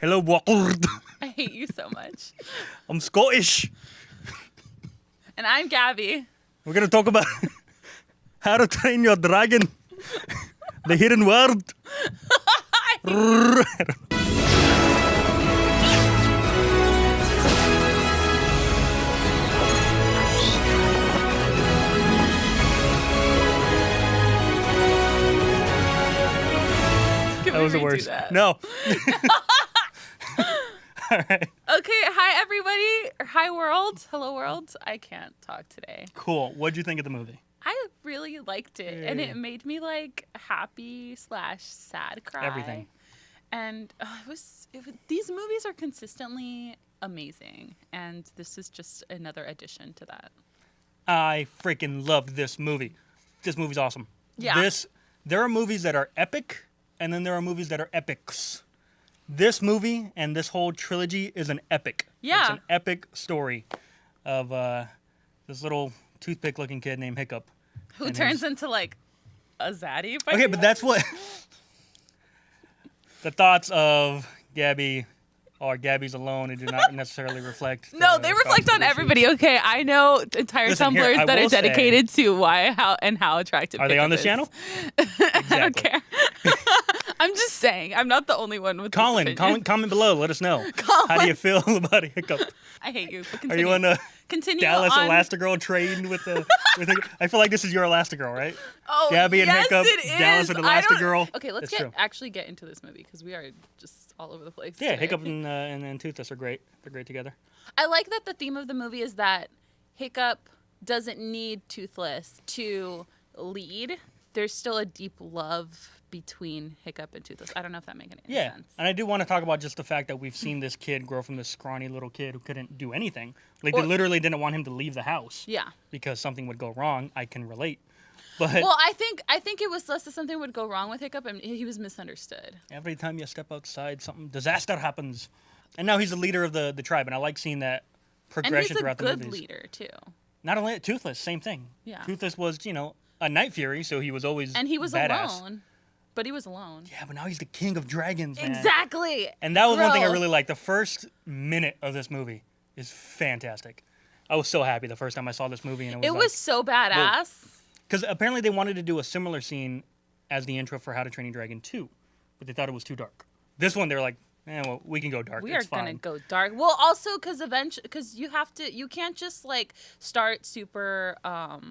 Hello, world. I hate you so much. I'm Scottish. And I'm Gaby. We're going to talk about how to train your dragon. The hidden word. Can That we was the redo worst. that? No. All right. Okay, hi everybody. Hi world. Hello world. I can't talk today. Cool. What'd you think of the movie? I really liked it, and it made me like happy / sad cry. Everything. And these movies are consistently amazing, and this is just another addition to that. I freaking loved this movie. This movie's awesome. Yeah. There are movies that are epic, and then there are movies that are epics. This movie and this whole trilogy is an epic. Yeah. It's an epic story of this little toothpick-looking kid named Hiccup. Who And turns into like a zaddy? by Okay, the but end? that's what... The thoughts of Gaby are Gaby's alone and do not necessarily reflect... No, the they reflect thoughts on of everybody. Okay, I know entire Listen, here, Tumblrs I that are will say- dedicated to how attractive. Are they on this Hiccup channel? is. I don't care. I'm just saying, I'm not the only one with Colin, this opinion. comment below. Let us know. Colin. How do you feel about Hiccup? I hate you. But Are continue. you on the Continue Dallas on. Elastigirl train with the? I feel like this is your Elastigirl, right? Oh, Gaby and yes, Hiccup, it is. Dallas and I don't- Elastigirl. Okay, let's That's true. actually get into this movie because we are just all over the place. Yeah, today. Hiccup and Toothless are great. They're great together. I like that the theme of the movie is that Hiccup doesn't need Toothless to lead. There's still a deep love between Hiccup and Toothless. I don't know if that makes any Yeah, sense. and I do want to talk about just the fact that we've seen this kid grow from this scrawny little kid who couldn't do anything. Like, they Or- literally didn't want him to leave the house Yeah. because something would go wrong. I can relate. But Well, I think it was less that something would go wrong with Hiccup, and he was misunderstood. every time you step outside, something disaster happens. And now he's the leader of the tribe, and I like seeing that And progression he's a throughout the good movies. leader too. Not only Toothless, same thing. Yeah. Toothless was, a Night Fury, so he was always And he was badass. alone. But he was alone. Yeah, but now he's the king of dragons, man. Exactly. And that was one thing I Bro. really liked. The first minute of this movie is fantastic. I was so happy the first time I saw this movie, and It was so badass. because apparently they wanted to do a similar scene as the intro for How to Train Your Dragon 2, but they thought it was too dark. This one, they were like, well, we can go dark. We it's are gonna fine. go dark. Well, also because you can't just like start super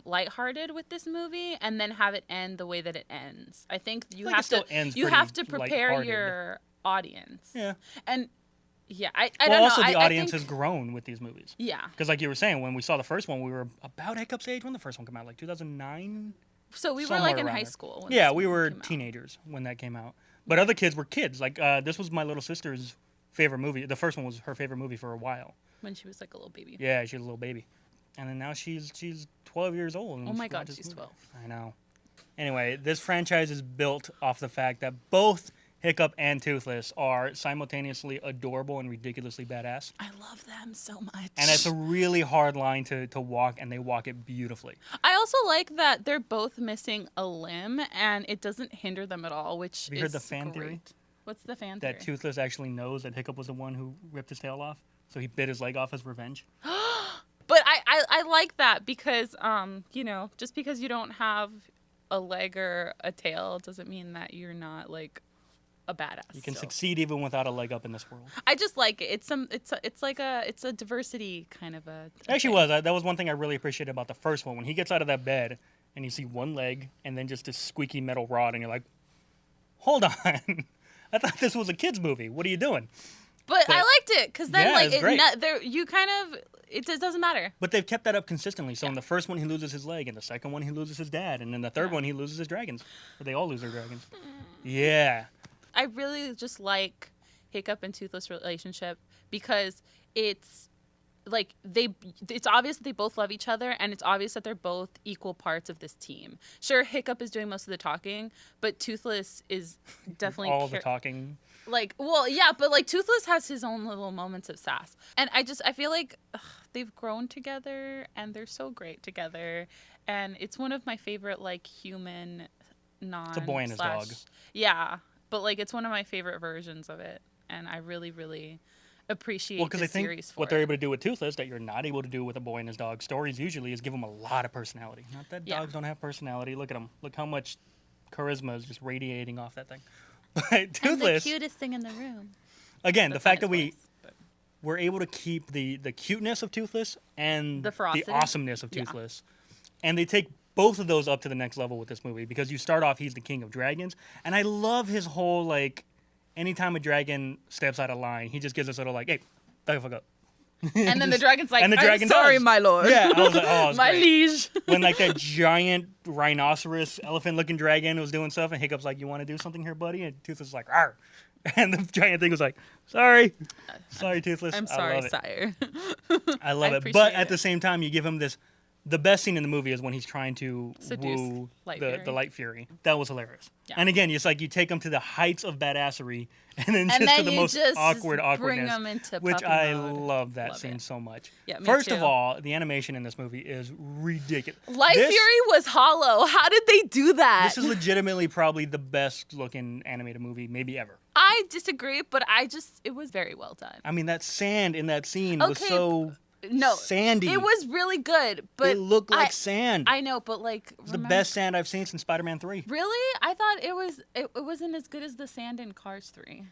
lighthearted with this movie and then have it end the way that it ends. I think you like it have still to ends you pretty have to prepare lighthearted. your audience. Yeah. And yeah, I Well, don't know. also the I audience think, has grown with these movies. Yeah. Because like you were saying, when we saw the first one, we were about Hiccup's age when the first one came out, like 2009? So we were Somewhere like in around high there. school. When Yeah, this we movie were came out. teenagers when that came out. But other kids were kids. Like, this was my little sister's favorite movie. The first one was her favorite movie for a while. When she was like a little baby. Yeah, she was a little baby. And then now she's 12 years old. And Oh my she God, watches she's movies. 12. I know. Anyway, this franchise is built off the fact that both Hiccup and Toothless are simultaneously adorable and ridiculously badass. I love them so much. And it's a really hard line to walk, and they walk it beautifully. I also like that they're both missing a limb, and it doesn't hinder them at all, which Have you is heard the fan theory? great. What's the fan theory? That Toothless actually knows that Hiccup was the one who ripped his tail off, so he bit his leg off as revenge. But I like that because, just because you don't have a leg or a tail doesn't mean that you're not, like, a badass. You can still. succeed even without a leg up in this world. I just like it. It's a diversity kind of a It actually thing. was. That was one thing I really appreciated about the first one. When he gets out of that bed and you see one leg and then just this squeaky metal rod, and you're like, hold on. I thought this was a kid's movie. What are you doing? But I but- liked it because then Yeah, like it's great. it just doesn't matter. But they've kept that up consistently. So in Yeah. the first one, he loses his leg. In the second one, he loses his dad. And in the third Yeah. one, he loses his dragons. Or they all lose their dragons. Yeah. I really just like Hiccup and Toothless relationship because it's like it's obvious that they both love each other, and it's obvious that they're both equal parts of this team. Sure, Hiccup is doing most of the talking, but Toothless is definitely all the talking. like, well, yeah, but like Toothless has his own little moments of sass, and I feel like they've grown together and they're so great together, and it's one of my favorite like human non. It's a boy and his dog. Yeah, but like it's one of my favorite versions of it. and I really, really appreciate because the I think series for what they're it. able to do with Toothless that you're not able to do with A Boy and His Dog stories usually is give them a lot of personality. Not that Yeah. dogs don't have personality. Look at them. Look how much charisma is just radiating off that thing. But And the Toothless, cutest thing in the room. again, the That's not fact that his voice, but- we're able to keep the cuteness of Toothless and The ferocity. awesomeness of Yeah. Toothless. And they take both of those up to the next level with this movie because you start off, he's the king of dragons. And I love his whole, like, anytime a dragon steps out of line, he just gives us a little, like, hey, back the fuck up. And then the dragon's like, and the dragon I'm sorry, does. my lord. Yeah, I was like, oh, it's my great. liege. When, like, that giant rhinoceros, elephant-looking dragon was doing stuff, and Hiccup's like, you want to do something here, buddy? And Toothless is like, arr. And the giant thing was like, sorry. Sorry, Toothless. I'm I sorry, love it. sire. I love I it. But appreciate at it. the same time, you give him this. The best scene in the movie is when he's trying to Seduce woo Light the Fury. Light Fury. That was hilarious. Yeah. And again, it's like you take him to the heights of badassery and then And just then to the you most just awkward bring awkwardness. him into which puppy I mode. love that Love scene it. so much. Yeah, me First of too. all, the animation in this movie is ridiculous. Light This- Fury was hollow. How did they do that? This is legitimately probably the best looking animated movie maybe ever. I disagree, but it was very well done. I mean, that sand in that scene was Okay, so No, sandy. it was really good, but it looked like I, sand. I know, but like It's the best sand I've seen since Spider-Man 3. Really? I thought it wasn't as good as the sand in Cars 3.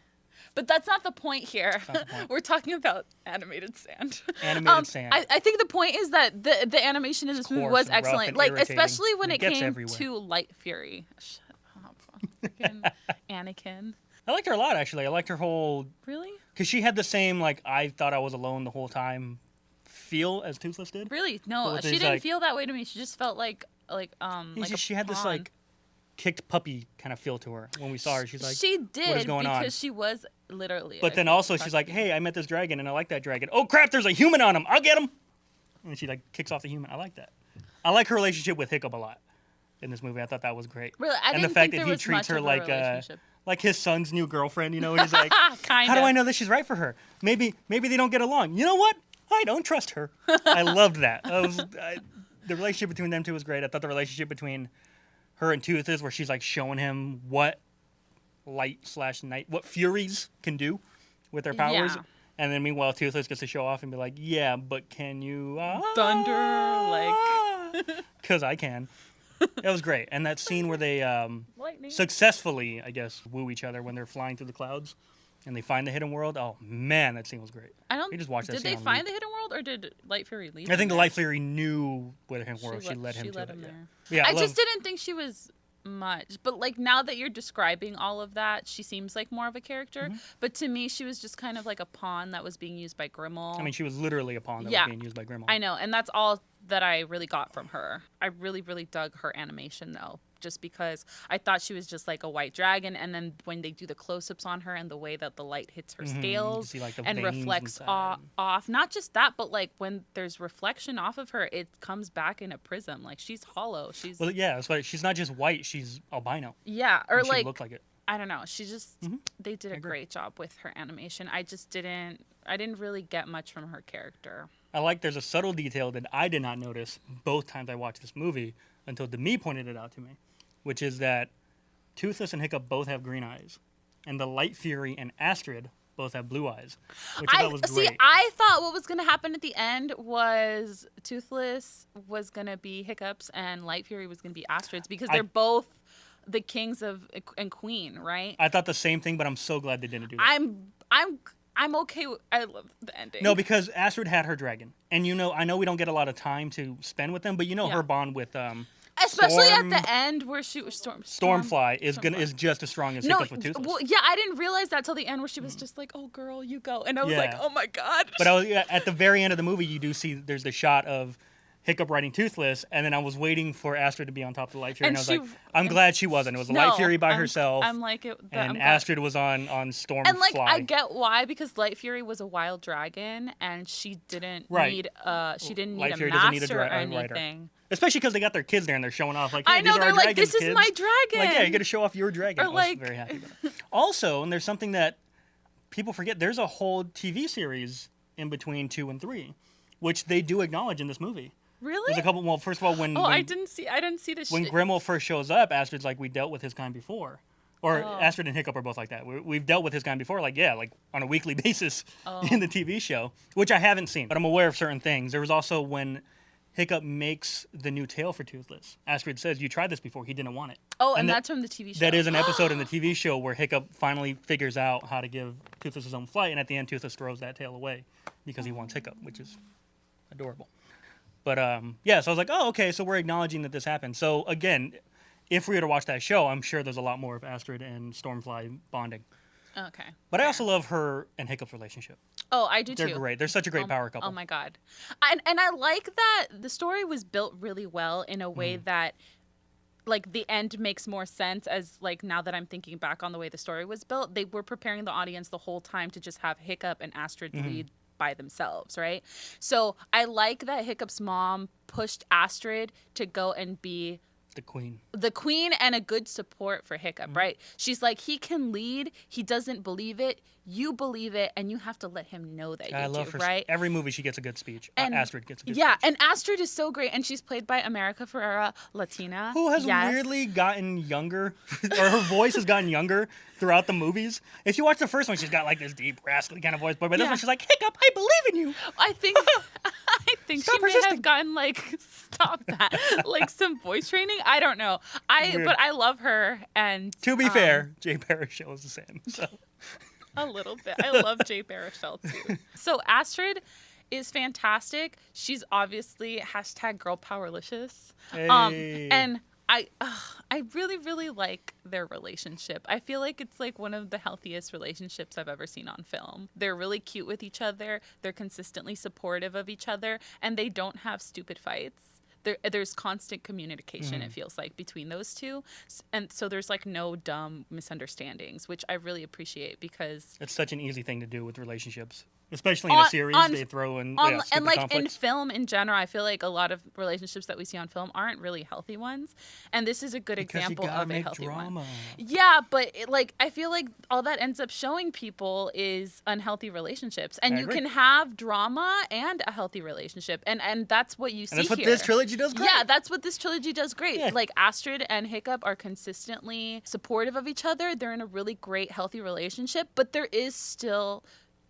But that's not the point here. not the point. We're talking about animated sand. Animated sand. I think the point is that the animation in this movie coarse was and rough excellent. and Like irritating. especially when It it gets came everywhere. to Light Fury. Shut up. Freaking Anakin. I liked her a lot, actually. I liked her whole... Really? Because she had the same, like, I thought I was alone the whole time feel as Toothless did. Really? But No, with she these, didn't like- feel that way to me. She just felt like She had this, pawn. like, kicked puppy kind of feel to her. When we saw her, she's like... she did going on? because she was literally. But a then kicked also she's like, puppy. hey, I met this dragon and I like that dragon. Oh, crap, there's a human on him. I'll get him. And she, like, kicks off the human. I like that. I like her relationship with Hiccup a lot in this movie. I thought that was great. Really, I and didn't the fact think that there he was treats much her of a like relationship. like his son's new girlfriend, you know, and he's like, Kind how do of. I know that she's right for her? Maybe they don't get along. You know what? I don't trust her. I loved that. The relationship between them two was great. I thought the relationship between her and Toothless, where she's like showing him what light/night, what Furies can do with their powers. Yeah. And then meanwhile, Toothless gets to show off and be like, yeah, but can you... Thunder, like Because I can. It was great. And that scene where they lightning. successfully, I guess, woo each other when they're flying through the clouds and they find the hidden world. Oh, man, that scene was great. I don't. We just watched that Did scene they on find loop. the hidden world, or did Light Fury lead? I think the them Light Fury knew where the hidden there? world. She led him she to led it. him Yeah. there. Yeah, I love- just didn't think she was much, but like now that you're describing all of that, she seems like more of a character. Mm-hmm. But to me, she was just kind of like a pawn that was being used by Grimmel. I mean, she was literally a pawn that Yeah. was being used by Grimmel. I know, and that's all that I really got from her. I really, really dug her animation though, just because I thought she was just like a white dragon, and then when they do the close-ups on her and the way that the light hits her Mhm, you can scales see, like, the and veins reflects inside. off, not just that, but like when there's reflection off of her, it comes back in a prism. Like she's hollow. She's Well, yeah, that's why she's not just white; she's albino. yeah, or And she like looked like it. I don't know. She just they did a agree. great job with her animation. I didn't really get much from her character. I like there's a subtle detail that I did not notice both times I watched this movie until Demi pointed it out to me, which is that Toothless and Hiccup both have green eyes, and the Light Fury and Astrid both have blue eyes, which I thought was great. I thought what was going to happen at the end was Toothless was going to be Hiccups and Light Fury was going to be Astrid's because they're both the kings of and queen, right? I thought the same thing, but I'm so glad they didn't do that. I'm okay with, I love the ending. No, because Astrid had her dragon, and I know we don't get a lot of time to spend with them, but Yeah. her bond with especially Storm- at the end where she was Stormfly is Stormfly. just as strong as No, Hiccups with Toothless. well, yeah, I didn't realize that till the end where she was just like, "Oh, girl, you go," and I was like, Yeah. "Oh my god!" But at the very end of the movie, you do see there's the shot of Hiccup riding Toothless, and then I was waiting for Astrid to be on top of the Light Fury, and I was And like, I'm glad she wasn't. It was the Light Fury by herself, I'm like it, and I'm glad- Astrid was on Stormfly. And like I get why, because Light Fury was a wild dragon and she didn't Right. need Light a Fury doesn't need a master or a rider. anything. Especially because they got their kids there and they're showing off like, hey, I know, these are they're our like, dragons, "This is kids." my dragon. Like, yeah, you got to show off your dragon. Or I was like- very happy about it. Also, and there's something that people forget, there's a whole TV series in between 2 and 3, which they do acknowledge in this movie. Really? There's a couple. Well, first of all, when I didn't see this when shit. Grimmel first shows up, Astrid's like, we dealt with his kind before. Or Astrid and Hiccup are both like that. We've dealt with his kind before, like on a weekly basis in the TV show, which I haven't seen, but I'm aware of certain things. There was also when Hiccup makes the new tail for Toothless. Astrid says, "You tried this before. He didn't want it." Oh, and that's from the TV show. That is an episode in the TV show where Hiccup finally figures out how to give Toothless his own flight, and at the end, Toothless throws that tail away because he wants Hiccup, which is adorable. But yeah, so I was like, oh, okay, so we're acknowledging that this happened. So again, if we were to watch that show, I'm sure there's a lot more of Astrid and Stormfly bonding. Okay. But I also love her and Hiccup's relationship. Oh, I do too. They're great. They're such a great power couple. Oh my god. And I like that the story was built really well in a way that like the end makes more sense as like now that I'm thinking back on the way the story was built. They were preparing the audience the whole time to just have Hiccup and Astrid lead by themselves, right? So I like that Hiccup's mom pushed Astrid to go and be the queen and a good support for Hiccup, right? She's like, he can lead, he doesn't believe it, you believe it, and you have to let him know that I love do, her. right? Every movie she gets a good speech. And Astrid gets a good speech. Yeah, and Astrid is so great, and she's played by America Ferrera, Latina. Who has weirdly gotten younger, or her voice has gotten younger throughout the movies. If you watch the first one, she's got like this deep, rascally kind of voice, but by this one, she's like, Hiccup, I believe in you. I think she may have gotten like, stop that, like some voice training. I don't know. But I love her, and to be fair, Jay Baruchel is the same. So. A little bit. I love Jay Baruchel too. So Astrid is fantastic. She's obviously #girl powerlicious. Hey. And I really, really like their relationship. I feel like it's like one of the healthiest relationships I've ever seen on film. They're really cute with each other. They're consistently supportive of each other, and they don't have stupid fights. There's constant communication, it feels like, between those two. And so there's like no dumb misunderstandings, which I really appreciate because it's such an easy thing to do with relationships. Especially in a series, they throw in and like conflicts. in film in general, I feel like a lot of relationships that we see on film aren't really healthy ones, and this is a good example of a healthy one. Yeah, but I feel like all that ends up showing people is unhealthy relationships, and you can have drama and a healthy relationship, and that's what you see here. That's what this trilogy does great. Yeah, that's what this trilogy does great. Yeah. Like Astrid and Hiccup are consistently supportive of each other. They're in a really great, healthy relationship, but there is still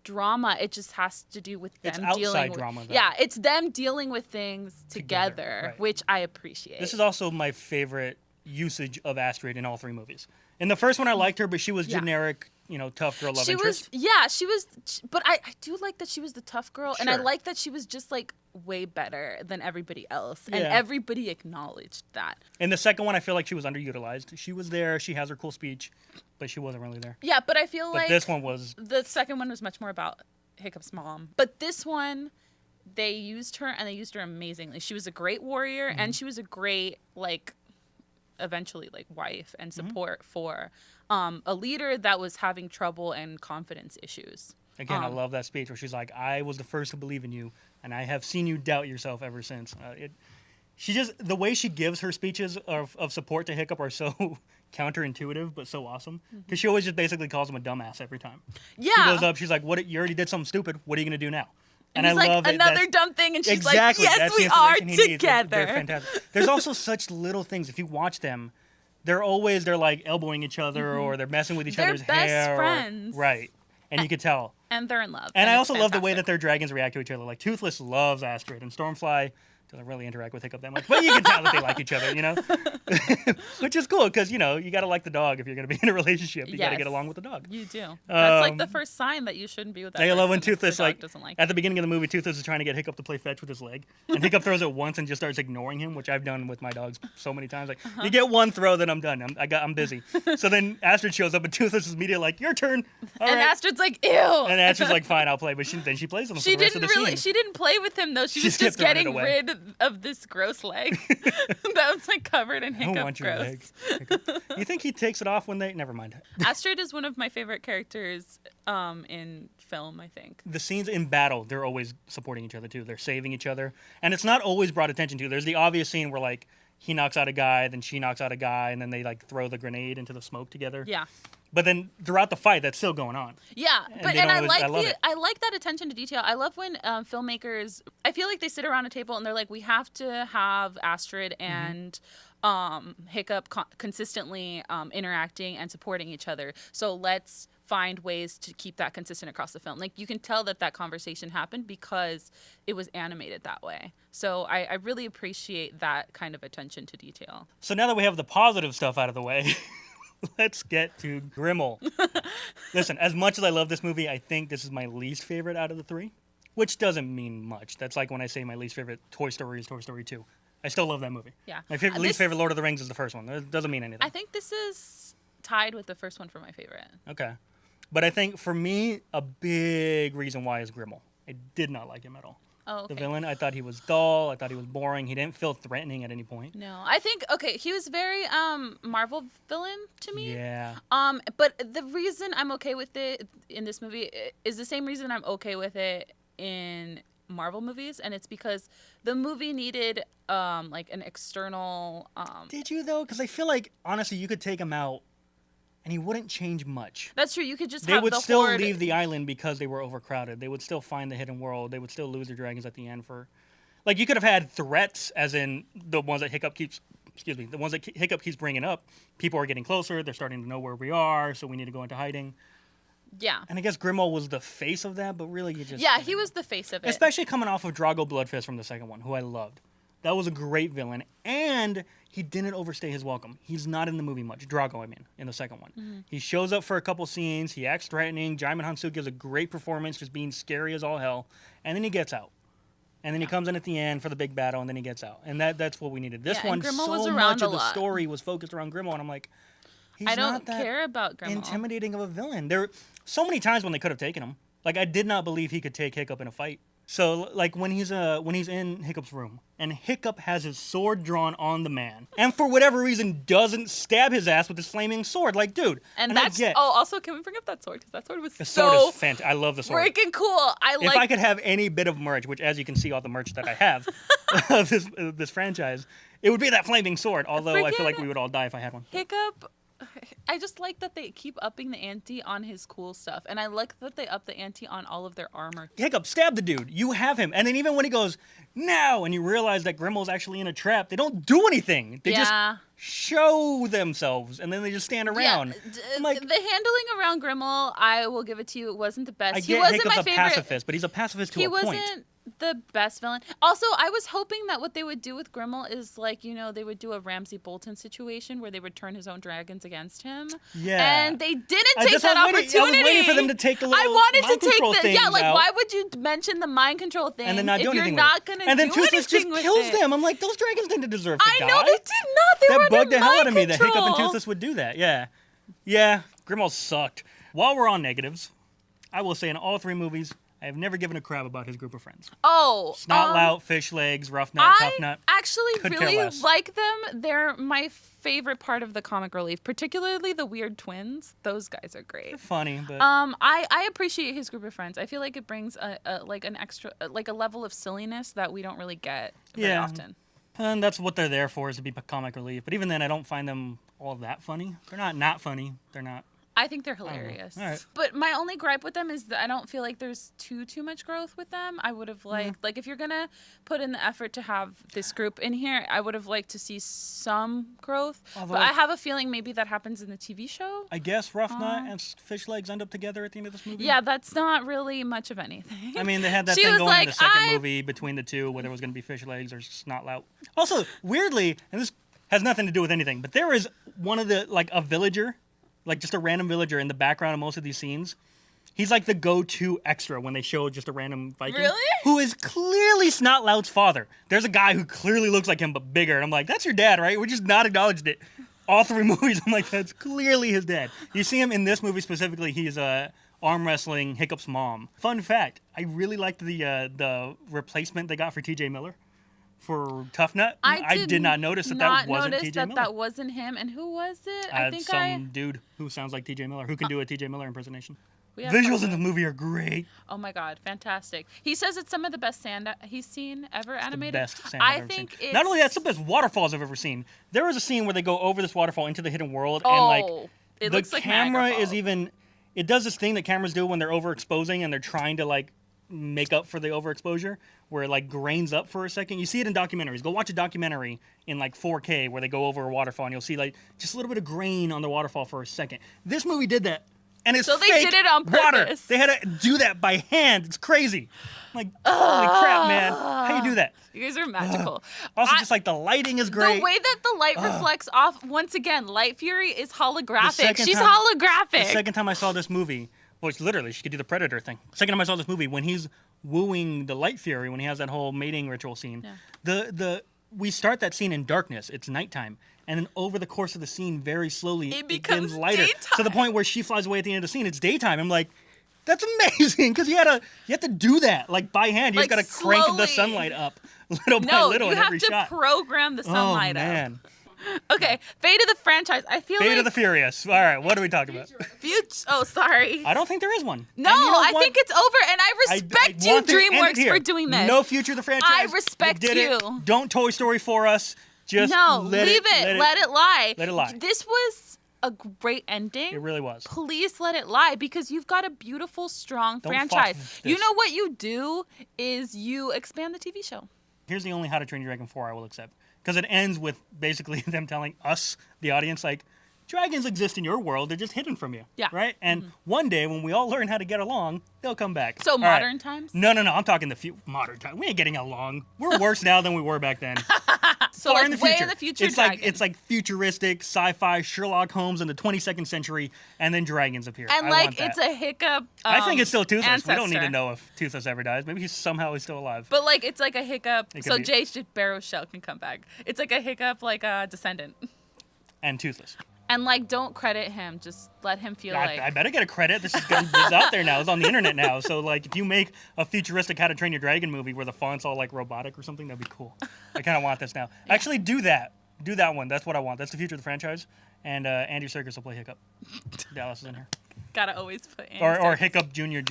drama. It just has to do with them dealing with drama, though. Yeah, it's them dealing with things together, right. Which I appreciate. This is also my favorite usage of Astrid in all three movies. In the first one, I liked her, but she was generic, tough girl love interest. She was, but I do like that she was the tough girl, and I like that she was just like way better than everybody else, and everybody acknowledged that. In the second one, I feel like she was underutilized. She was there, she has her cool speech, but she wasn't really there. Yeah, but I feel like this one was... The second one was much more about Hiccup's mom. But this one, they used her, and they used her amazingly. She was a great warrior, and she was a great, eventually, wife and support for a leader that was having trouble and confidence issues. Again, I love that speech where she's like, I was the first to believe in you, and I have seen you doubt yourself ever since. The way she gives her speeches of support to Hiccup are so counterintuitive, but so awesome. Because she always just basically calls him a dumbass every time. Yeah. She goes up, she's like, "What? You already did something stupid. What are you going to do now?" And I love it. Another dumb thing, and she's like, "Yes, we are together." They're fantastic. There's also such little things. If you watch them, they're like elbowing each other, or they're messing with each other's hair. They're best friends. Right. And you could tell. And they're in love. And I also love the way that their dragons react to each other. Like, Toothless loves Astrid, and Stormfly doesn't really interact with Hiccup that much. But you can tell that they like each other, Which is cool, because, you got to like the dog if you're going to be in a relationship. You got to get along with the dog. You do. That's the first sign that you shouldn't be with that person. I love when Toothless, doesn't like at the beginning of the movie, Toothless is trying to get Hiccup to play fetch with his leg. And Hiccup throws it once and just starts ignoring him, which I've done with my dogs so many times. You get one throw, then I'm done. I'm busy. So then Astrid shows up, and Toothless is immediately like, your turn. All right. Astrid's like, ew. And Astrid's like, fine, I'll play. But then she plays with him for the rest of the scene. She didn't play with him, though. She was just getting rid of this gross leg that was covered in Hiccup. I don't want your leg. You think he takes it off when they... Never mind. Astrid is one of my favorite characters in film, I think. The scenes in battle, they're always supporting each other, too. They're saving each other. And it's not always brought attention to. There's the obvious scene where, he knocks out a guy, then she knocks out a guy, and then they, throw the grenade into the smoke together. Yeah. But then throughout the fight, that's still going on. Yeah, I like that attention to detail. I love when filmmakers, I feel like they sit around a table and they're like, we have to have Astrid and Hiccup consistently interacting and supporting each other. So let's find ways to keep that consistent across the film. Like, you can tell that conversation happened because it was animated that way. So I really appreciate that kind of attention to detail. So now that we have the positive stuff out of the way, let's get to Grimmel. Listen, as much as I love this movie, I think this is my least favorite out of the three, which doesn't mean much. That's like when I say my least favorite Toy Story is Toy Story 2. I still love that movie. Yeah. My least favorite Lord of the Rings is the first one. It doesn't mean anything. I think this is tied with the first one for my favorite. Okay. But I think for me, a big reason why is Grimmel. I did not like him at all. Oh, okay. The villain, I thought he was dull. I thought he was boring. He didn't feel threatening at any point. No, I think, okay, he was very Marvel villain to me. Yeah. But the reason I'm okay with it in this movie is the same reason I'm okay with it in Marvel movies, and it's because the movie needed like an external. Did you though? Because I feel like honestly, you could take him out, and he wouldn't change much. That's true. You could just they have would the still horde. leave the island because they were overcrowded. They would still find the hidden world. They would still lose their dragons at the end for, like, you could have had threats, as in the ones that Hiccup keeps. Excuse me, the ones that Hiccup keeps bringing up. People are getting closer. They're starting to know where we are, so we need to go into hiding. Yeah. And I guess Grimmel was the face of that, but really you just... Yeah, he was the face of it. Especially coming off of Drago Bloodfist from the second one, who I loved. That was a great villain. And he didn't overstay his welcome. He's not in the movie much. Drago, I mean, in the second one. Mm-hmm. He shows up for a couple scenes. He acts threatening. Jaimin Hansu gives a great performance, just being scary as all hell. And then he gets out. And then he comes in at the end for the big battle, and then he gets out. And that's what we needed. This one, so much of the story was focused around Grimmel, and I'm like... I don't care about Grimmel. Intimidating of a villain. There were so many times when they could have taken him. Like, I did not believe he could take Hiccup in a fight. So, like, when he's in Hiccup's room, and Hiccup has his sword drawn on the man, and for whatever reason doesn't stab his ass with his flaming sword. Like, dude. And that's... also, can we bring up that sword? Because that sword was the sword is fantastic. I love the sword. Freaking cool. If I could have any bit of merch, which, as you can see, all the merch that I have of this franchise, it would be that flaming sword. Although I feel like we would all die if I had one. Hiccup... I just like that they keep upping the ante on his cool stuff. And I like that they up the ante on all of their armor. Hiccup, stab the dude. You have him. And then even when he goes, now, and you realize that Grimmel's actually in a trap, they don't do anything. They just show themselves, and then they just stand around. Yeah, like, the handling around Grimmel, I will give it to you, it wasn't the best. He wasn't Hiccup's my favorite. A pacifist, but he's a pacifist to a point. He wasn't the best villain. Also, I was hoping that what they would do with Grimmel is, like, you know, they would do a Ramsay Bolton situation where they would turn his own dragons against him. Yeah. And they didn't take that opportunity. I was waiting for them to take the little mind control things yeah, like, out. Why would you mention the mind control thing and then not do anything with it? And then Toothless just kills them. I'm like, those dragons didn't deserve to die. I know, they did not. They were that bugged the hell out of me that Hiccup and Toothless would do that. Yeah. Yeah, Grimmel sucked. While we're on negatives, I will say in all three movies, I have never given a crap about his group of friends. Oh. Snotlout, Fish Legs, Rough Nut, Tough Nut. I actually really like them. They're my favorite part of the comic relief, particularly the weird twins. Those guys are great. They're funny, but... I appreciate his group of friends. I feel like it brings a level of silliness that we don't really get very often. And that's what they're there for, is to be comic relief. But even then, I don't find them all that funny. They're not funny. They're not... I think they're hilarious. All right. But my only gripe with them is that I don't feel like there's too much growth with them. I would have liked, like, if you're going to put in the effort to have this group in here, I would have liked to see some growth. Although, but I have a feeling maybe that happens in the TV show. I guess Rough Nut and Fish Legs end up together at the end of this movie. Yeah, that's not really much of anything. I mean, they had that thing going in the second movie between the two, whether it was going to be Fish Legs or Snotlout. Also, weirdly, and this has nothing to do with anything, but there is one of the, like, a villager, like just a random villager in the background of most of these scenes. He's like the go-to extra when they show just a random Viking. Really? Who is clearly Snotlout's father. There's a guy who clearly looks like him but bigger. And I'm like, that's your dad, right? We just not acknowledged it. All three movies, I'm like, that's clearly his dad. You see him in this movie specifically, he's arm wrestling Hiccup's mom. Fun fact, I really liked the replacement they got for TJ Miller. For Tough Nut, I did not notice that wasn't TJ Miller. That wasn't him. And who was it? I think some dude who sounds like TJ Miller, who can do a TJ Miller impersonation. Visuals in the movie are great. Oh my god, fantastic! He says it's some of the best sand he's seen ever animated. The best sand I've ever seen. Not only that, it's the best waterfalls I've ever seen. There was a scene where they go over this waterfall into the hidden world, and like the camera is even. It does this thing that cameras do when they're overexposing and they're trying to like make up for the overexposure, where it like grains up for a second. You see it in documentaries. Go watch a documentary in like 4K where they go over a waterfall and you'll see like just a little bit of grain on the waterfall for a second. This movie did that. And it's So they fake did it on water. purpose. They had to do that by hand. It's crazy. I'm like, holy crap, man. How you do that? You guys are magical. Also, just like the lighting is great. The way that the light reflects off, once again, Light Fury is holographic. second She's time- holographic. The second time I saw this movie, which literally she could do the Predator thing. Second time I saw this movie, when he's wooing the Light Fury, when he has that whole mating ritual scene, we start that scene in darkness. It's nighttime. And then over the course of the scene, very slowly, It becomes gets lighter. daytime. To the point where she flies away at the end of the scene. It's daytime. I'm like, that's amazing, because you have to do that like by hand. You Like, just got to crank the slowly. sunlight up little by No, little you in have every to shot. program the sunlight oh man, up. Okay, Fate of the franchise. I feel Fate like of the Furious. All right, what are we talking about? Oh, sorry. I don't think there is one. No, And you know I what? think it's over, and I respect you, want to end it DreamWorks, here. for doing this. No future of the franchise. I respect did you. It. Don't Toy Story for us. Just No, let leave it. Let it lie. Let it lie. This was a great ending. It really was. Please let it lie, because you've got a beautiful, strong Don't franchise. fuck You this. know what you do is you expand the TV show. Here's the only How to Train Your Dragon 4 I will accept. Because it ends with basically them telling us, the audience, like, dragons exist in your world. They're just hidden from you. Yeah. Right? And one day, when we all learn how to get along, they'll come back. So All right. modern times? No. I'm talking the modern time. We ain't getting along. We're worse now than we were back then. So Far like in the way future. in the future It's dragons. like futuristic sci-fi Sherlock Holmes in the 22nd century, and then dragons appear. and I like want that. it's a hiccup. I think it's still Toothless. We don't need to ancestor. know if Toothless ever dies. Maybe he's somehow still alive. But like it's like a hiccup. It could So be. Jay Baruchel can come back. It's like a hiccup, like a descendant. And Toothless. And like, don't credit him. Just let him feel like. I better get a credit. This is out there now. It's on the internet now. So like, if you make a futuristic How to Train Your Dragon movie where the font's all like robotic or something, that'd be cool. I kind of want this now. Actually, do that. Do that one. That's what I want. That's the future of the franchise. And Andy Serkis will play Hiccup. Dallas is in here. Gotta always put. Or Hiccup Junior.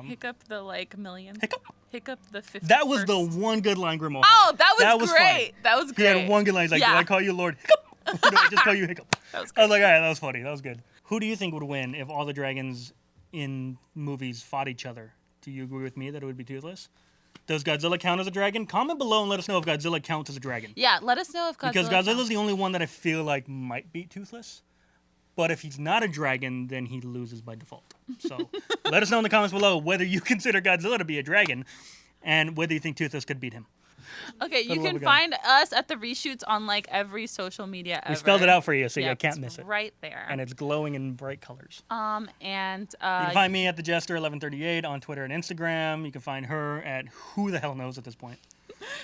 Hiccup the like million. Hiccup. Hiccup the 50. That was the one good line Grimo had. Oh, that was funny. great. That was He great. had one good line. He's like, Yeah. do I call you Lord Hiccup? Or do I just call you Hiccup? That was I was like, all right, that was funny. That was good. Who do you think would win if all the dragons in movies fought each other? Do you agree with me that it would be Toothless? Does Godzilla count as a dragon? Comment below and let us know if Godzilla counts as a dragon. Yeah, let us know if Godzilla. Because Godzilla's counts. the only one that I feel like might beat Toothless. But if he's not a dragon, then he loses by default. So let us know in the comments below whether you consider Godzilla to be a dragon and whether you think Toothless could beat him. Okay, you love can of God. find us at the Reshoots on like every social media ever. We spelled it out for you, so you Yeah, can't it's miss it. Right there. And it's glowing in bright colors. And You can find me at the Jester 1138 on Twitter and Instagram. You can find her at who the hell knows at this point.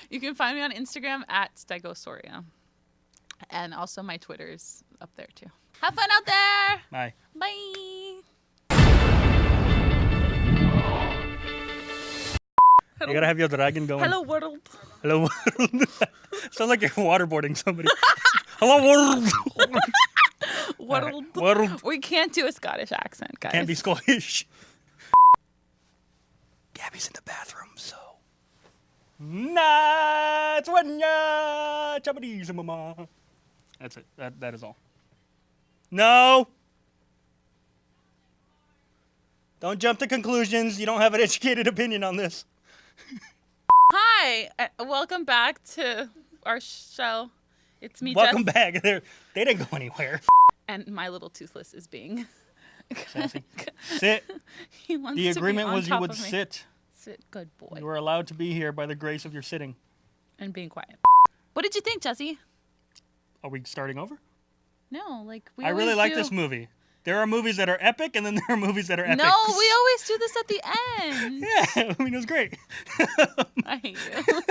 you can find me on Instagram at Stegosoria. And also my Twitter's up there too. Have fun out there. Bye. Bye. You gotta have your dragon going. Hello world. Hello world. Sounds like you're waterboarding somebody. Hello world. World. World. We can't do a Scottish accent, guys. Can't be Scottish. Gabby's in the bathroom, so. Nah, it's when ya chabadee mama. That's it. That is all. No. Don't jump to conclusions. You don't have an educated opinion on this. Hi, welcome back to our show. It's me, Welcome Jess, back. They didn't go anywhere. and my little Toothless is being. Sassy. Sit. He wants The to agreement be on was you top would of me. sit. Sit, good boy, You were allowed to be here by the grace of your sitting. and being quiet. What did you think, Jesse? Are we starting over? No, like we. I really always like do. this movie. There are movies that are epic, and then there are movies that are epic. No, we always do this at the end. Yeah, I mean, it was great. I hate you.